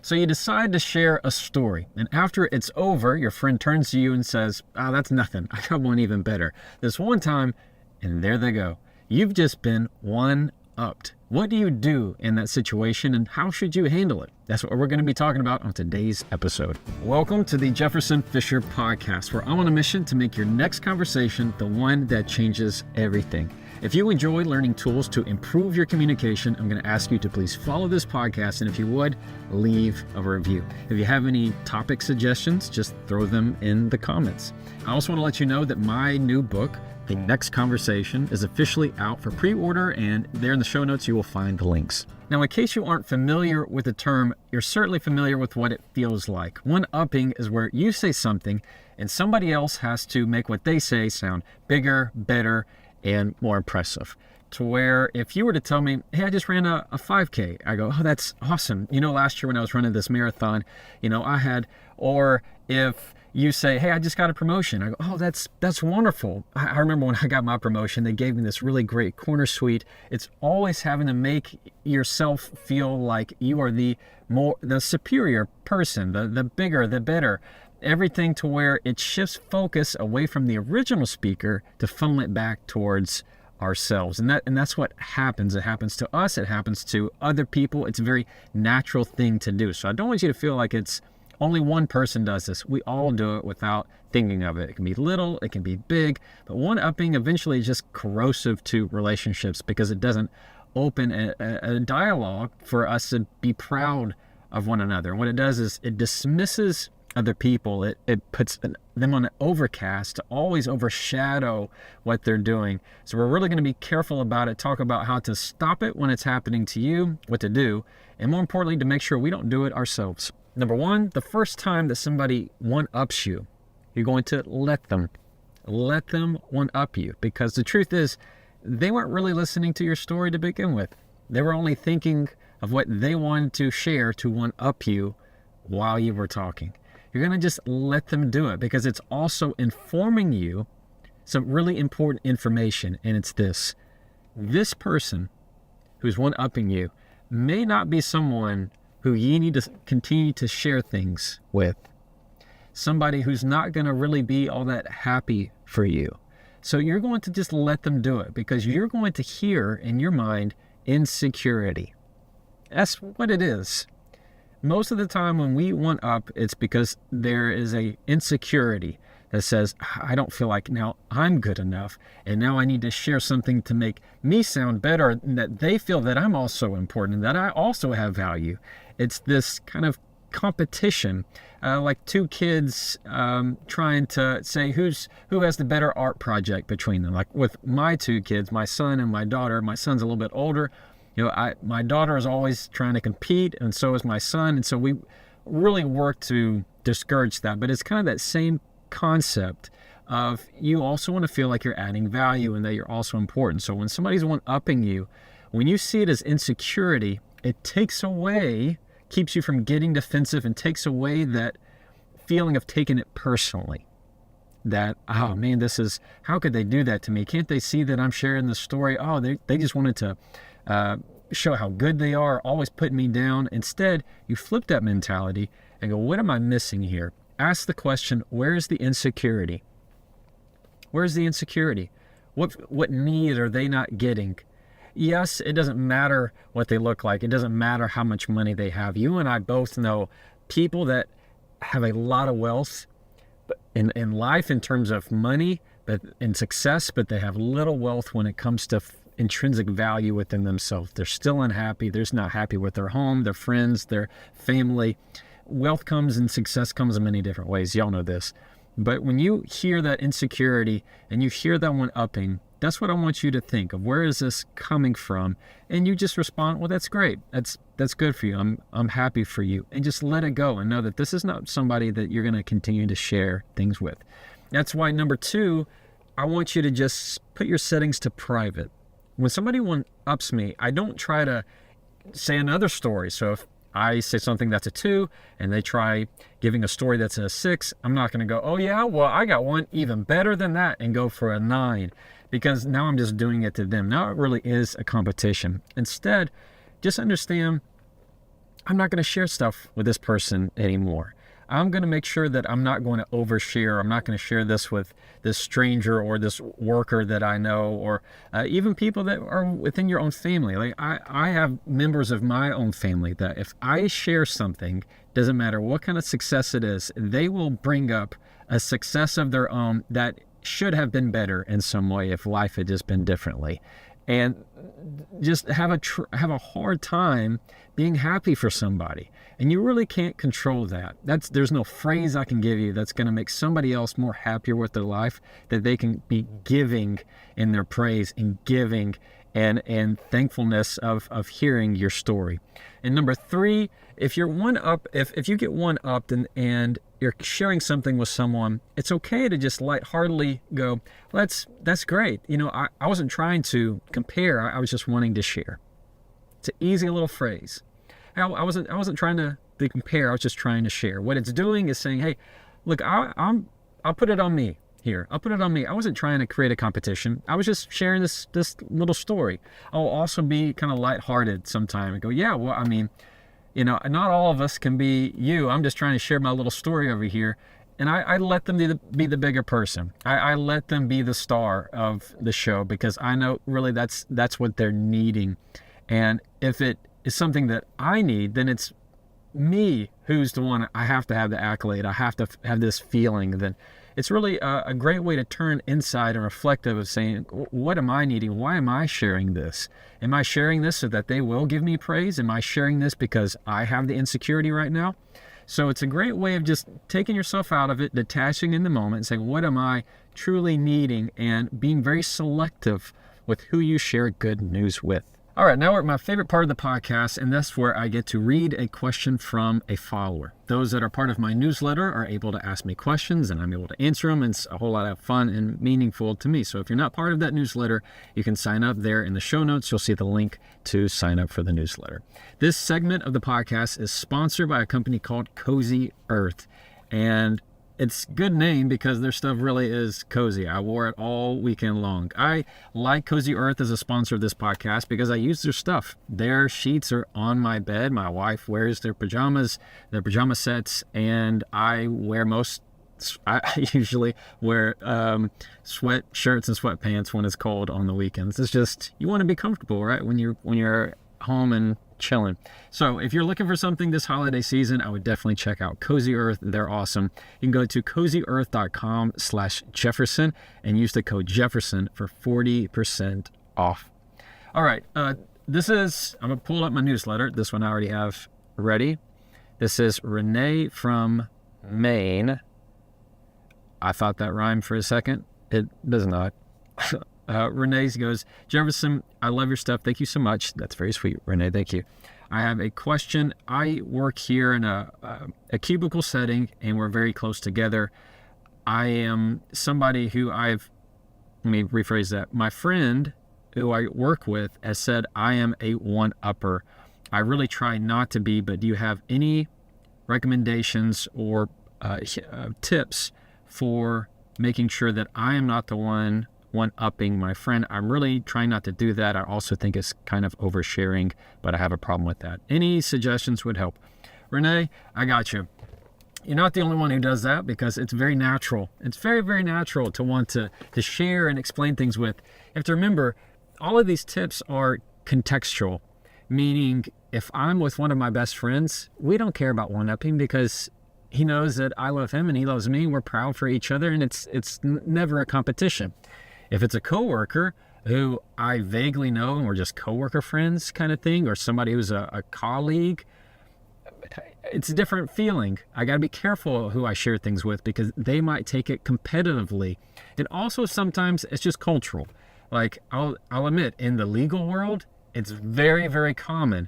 So you decide to share a story, and after it's over, your friend turns to you and says, that's nothing. I got one even better. This one time, and there they go. You've just been one-upped. What do you do in that situation, and how should you handle it? That's what we're going to be talking about on today's episode. Welcome to the Jefferson Fisher podcast, where I'm on a mission to make your next conversation the one that changes everything. If you enjoy learning tools to improve your communication, I'm going to ask you to please follow this podcast, and if you would, leave a review. If you have any topic suggestions, just throw them in the comments. I also want to let you know that my new book, The Next Conversation, is officially out for pre-order, and there in the show notes you will find the links. Now, in case you aren't familiar with the term, you're certainly familiar with what it feels like. One-upping is where you say something and somebody else has to make what they say sound bigger, better, and more impressive. To where if you were to tell me, hey, I just ran a 5K, I go, oh, that's awesome. Last year when I was running this marathon, I had, or if you say, hey, I just got a promotion, I go, oh, that's wonderful. I remember when I got my promotion, they gave me this really great corner suite. It's always having to make yourself feel like you are the superior person, the bigger, the better. Everything to where it shifts focus away from the original speaker to funnel it back towards ourselves. And that's what happens. It happens to us. It happens to other people. It's a very natural thing to do. So I don't want you to feel like it's only one person does this. We all do it without thinking of it. It can be little, it can be big, but one-upping eventually is just corrosive to relationships because it doesn't open a dialogue for us to be proud of one another. And what it does is it dismisses other people. It puts them on an overcast to always overshadow what they're doing. So we're really going to be careful about it, talk about how to stop it when it's happening to you, what to do, and more importantly, to make sure we don't do it ourselves. Number one, the first time that somebody one-ups you, you're going to let them one-up you, because the truth is they weren't really listening to your story to begin with. They were only thinking of what they wanted to share to one-up you while you were talking. You're going to just let them do it because it's also informing you some really important information, and it's this. This person who's one-upping you may not be someone who you need to continue to share things with. Somebody who's not going to really be all that happy for you. So you're going to just let them do it because you're going to hear in your mind insecurity. That's what it is. Most of the time when we one-up, it's because there is a insecurity that says, I don't feel like now I'm good enough, and now I need to share something to make me sound better, and that they feel that I'm also important, and that I also have value. It's this kind of competition, like two kids trying to say who has the better art project between them. Like with my two kids, my son and my daughter. My son's a little bit older. My daughter is always trying to compete, and so is my son. And so we really work to discourage that. But it's kind of that same concept of you also want to feel like you're adding value and that you're also important. So when somebody's one-upping you, when you see it as insecurity, it keeps you from getting defensive and takes away that feeling of taking it personally. That, oh man, how could they do that to me? Can't they see that I'm sharing the story? Oh, they just wanted to show how good they are, always putting me down. Instead, you flip that mentality and go, what am I missing here? Ask the question, where is the insecurity? Where's the insecurity? What need are they not getting? Yes, it doesn't matter what they look like. It doesn't matter how much money they have. You and I both know people that have a lot of wealth in life in terms of money and success, but they have little wealth when it comes to intrinsic value within themselves. They're still unhappy. They're not happy with their home, their friends, their family. Wealth comes and success comes in many different ways. Y'all know this. But when you hear that insecurity and you hear that one-upping, that's what I want you to think of. Where is this coming from? And you just respond, well, that's great. That's good for you. I'm happy for you. And just let it go and know that this is not somebody that you're going to continue to share things with. That's why number two, I want you to just put your settings to private. When somebody one-ups me, I don't try to say another story. So if I say something that's a 2 and they try giving a story that's a 6, I'm not going to go, oh yeah, well, I got one even better than that and go for a 9, because now I'm just doing it to them. Now it really is a competition. Instead, just understand I'm not going to share stuff with this person anymore. I'm going to make sure that I'm not going to overshare. I'm not going to share this with this stranger or this worker that I know, or even people that are within your own family. Like I have members of my own family that if I share something, doesn't matter what kind of success it is, they will bring up a success of their own that should have been better in some way if life had just been differently. And just have a hard time being happy for somebody. And you really can't control that. There's no phrase I can give you that's going to make somebody else more happier with their life, that they can be giving in their praise and giving and thankfulness of hearing your story. And number 3, if you're if you get one upped and you're sharing something with someone, it's okay to just lightheartedly go, that's great. I wasn't trying to compare. I was just wanting to share. It's an easy little phrase. I wasn't trying to compare. I was just trying to share. What it's doing is saying, hey, look, I'll put it on me here. I'll put it on me. I wasn't trying to create a competition. I was just sharing this little story. I'll also be kind of lighthearted sometime and go, yeah, well, not all of us can be you. I'm just trying to share my little story over here. And I let them be the bigger person. I let them be the star of the show, because I know really that's what they're needing. And if it is something that I need, then it's me who's the one. I have to have the accolade. I have to have this feeling. Then it's really a great way to turn inside and reflective of saying, what am I needing? Why am I sharing this? Am I sharing this so that they will give me praise? Am I sharing this because I have the insecurity right now? So it's a great way of just taking yourself out of it, detaching in the moment and saying, what am I truly needing? And being very selective with who you share good news with. All right, now we're at my favorite part of the podcast, and that's where I get to read a question from a follower. Those that are part of my newsletter are able to ask me questions, and I'm able to answer them, and it's a whole lot of fun and meaningful to me. So if you're not part of that newsletter, you can sign up there in the show notes. You'll see the link to sign up for the newsletter. This segment of the podcast is sponsored by a company called Cozy Earth, and it's a good name because their stuff really is cozy. I wore it all weekend long. I like Cozy Earth as a sponsor of this podcast because I use their stuff. Their sheets are on my bed. My wife wears their pajama sets, and I usually wear sweatshirts and sweatpants when it's cold on the weekends. It's just, you want to be comfortable, right? When you're home and chilling. So if you're looking for something this holiday season, I would definitely check out Cozy Earth. They're awesome. You can go to cozyearth.com/Jefferson and use the code Jefferson for 40% off. All right. I'm going to pull up my newsletter. This one I already have ready. This is Renee from Maine. I thought that rhymed for a second. It does not. Renee goes, Jefferson, I love your stuff. Thank you so much. That's very sweet, Renee. Thank you. I have a question. I work here in a cubicle setting, and we're very close together. I am somebody who let me rephrase that. My friend who I work with has said I am a one-upper. I really try not to be, but do you have any recommendations or tips for making sure that I am not the one-upping my friend? I'm really trying not to do that. I also think it's kind of oversharing, but I have a problem with that. Any suggestions would help. Renee, I got you. You're not the only one who does that, because it's very natural. It's very, very natural to want to share and explain things with. You have to remember, all of these tips are contextual, meaning if I'm with one of my best friends, we don't care about one-upping because he knows that I love him and he loves me. We're proud for each other, and it's never a competition. If it's a coworker who I vaguely know and we're just coworker friends kind of thing, or somebody who's a colleague, it's a different feeling. I got to be careful who I share things with, because they might take it competitively. And also sometimes it's just cultural. Like I'll admit, in the legal world, it's very, very common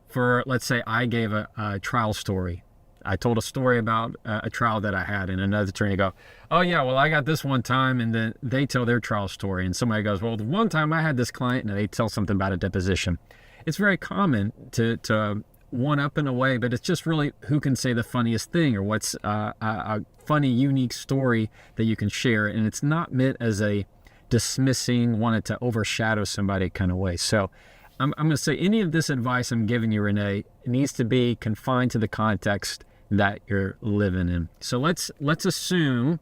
for, let's say I gave a trial story. I told a story about a trial that I had, and another attorney go, oh yeah, well I got this one time, and then they tell their trial story, and somebody goes, well, the one time I had this client, and they tell something about a deposition. It's very common to one up in a way, but it's just really who can say the funniest thing, or what's a funny, unique story that you can share, and it's not meant as a dismissing, wanted to overshadow somebody kind of way. So I'm going to say any of this advice I'm giving you, Renee, needs to be confined to the context that you're living in. So let's assume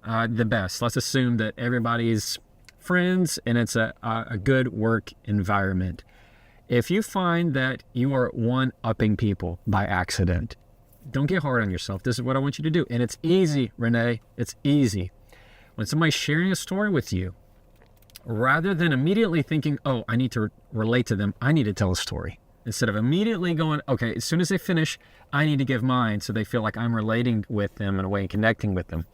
the best. Let's assume that everybody's friends and it's a good work environment. If you find that you are one-upping people by accident, don't get hard on yourself. This is what I want you to do. And it's easy, Renee. It's easy. When somebody's sharing a story with you, rather than immediately thinking, oh, I need to relate to them, I need to tell a story. Instead of immediately going, okay, as soon as they finish, I need to give mine so they feel like I'm relating with them in a way and connecting with them.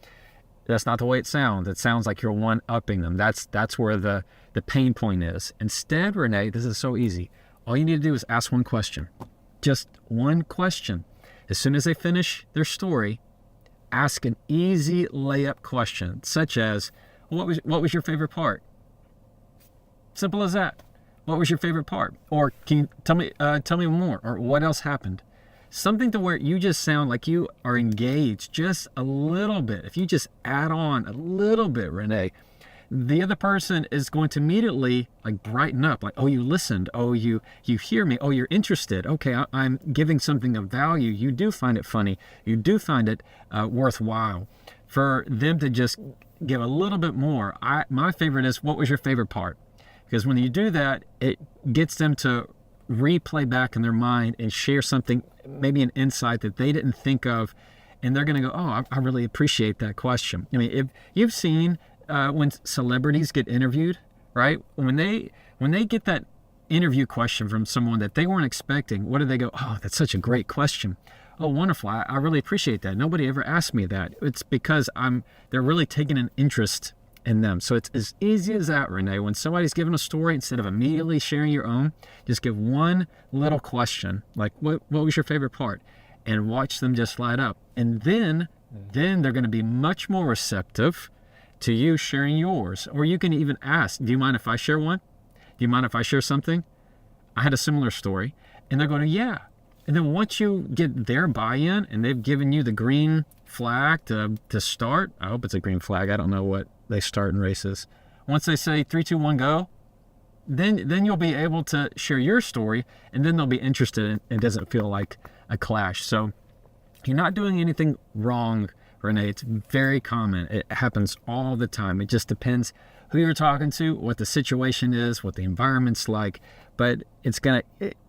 That's not the way it sounds. It sounds like you're one-upping them. That's where the pain point is. Instead, Renee, this is so easy. All you need to do is ask one question. Just one question. As soon as they finish their story, ask an easy layup question, such as, what was your favorite part? Simple as that. What was your favorite part? Or can you tell me more? Or what else happened? Something to where you just sound like you are engaged just a little bit. If you just add on a little bit, Renee, the other person is going to immediately like brighten up. Like, oh, you listened. Oh, you hear me. Oh, you're interested. Okay, I'm giving something of value. You do find it funny. You do find it worthwhile. For them to just give a little bit more. My favorite is, what was your favorite part? Because when you do that, it gets them to replay back in their mind and share something, maybe an insight that they didn't think of. And they're going to go, oh, I really appreciate that question. I mean, if you've seen when celebrities get interviewed, right? When they get that interview question from someone that they weren't expecting, what do they go? Oh, that's such a great question. Oh, wonderful. I really appreciate that. Nobody ever asked me that. It's because they're really taking an interest in them. So it's as easy as that, Renee. When somebody's giving a story, instead of immediately sharing your own, just give one little question, like, what was your favorite part? And watch them just light up. And then they're going to be much more receptive to you sharing yours. Or you can even ask, do you mind if I share one? Do you mind if I share something? I had a similar story. And they're going, yeah. And then once you get their buy-in and they've given you the green flag to start, I hope it's a green flag. I don't know what they start in races. Once they say 3, 2, 1, go, then you'll be able to share your story, and then they'll be interested and it doesn't feel like a clash. So you're not doing anything wrong, Renee. It's very common. It happens all the time. It just depends who you're talking to, what the situation is, what the environment's like, but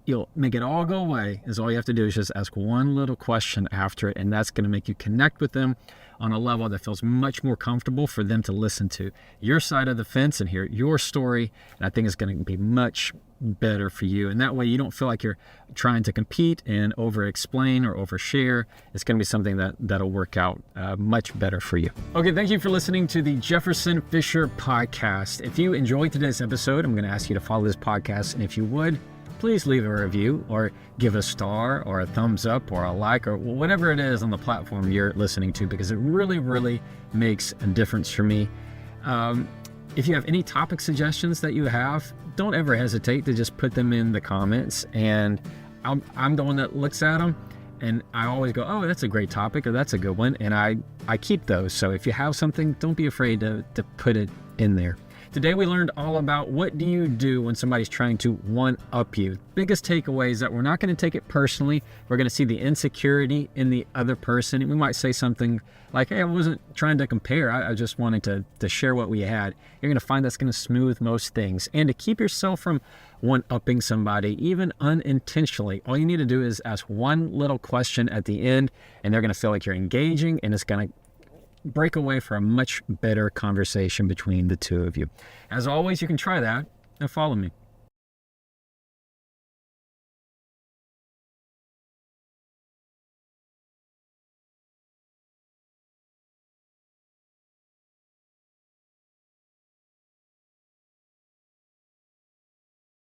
you'll make it all go away. Is all you have to do is just ask one little question after it, and that's going to make you connect with them on a level that feels much more comfortable for them to listen to your side of the fence and hear your story. And I think it's going to be much better for you. And that way you don't feel like you're trying to compete and over-explain or overshare. It's going to be something that'll work out much better for you. Okay, thank you for listening to the Jefferson Fisher podcast. If you enjoyed today's episode, I'm going to ask you to follow this podcast. And if you would, please leave a review or give a star or a thumbs up or a like or whatever it is on the platform you're listening to, because it really, really makes a difference for me. If you have any topic suggestions that you have, don't ever hesitate to just put them in the comments, and I'm the one that looks at them, and I always go, oh, that's a great topic, or that's a good one, and I keep those. So if you have something, don't be afraid to put it in there. Today we learned all about what do you do when somebody's trying to one-up you. Biggest takeaway is that we're not going to take it personally. We're going to see the insecurity in the other person. And we might say something like, hey, I wasn't trying to compare. I just wanted to share what we had. You're going to find that's going to smooth most things. And to keep yourself from one-upping somebody, even unintentionally, all you need to do is ask one little question at the end, and they're going to feel like you're engaging, and it's going to break away for a much better conversation between the two of you. As always, you can try that and follow me.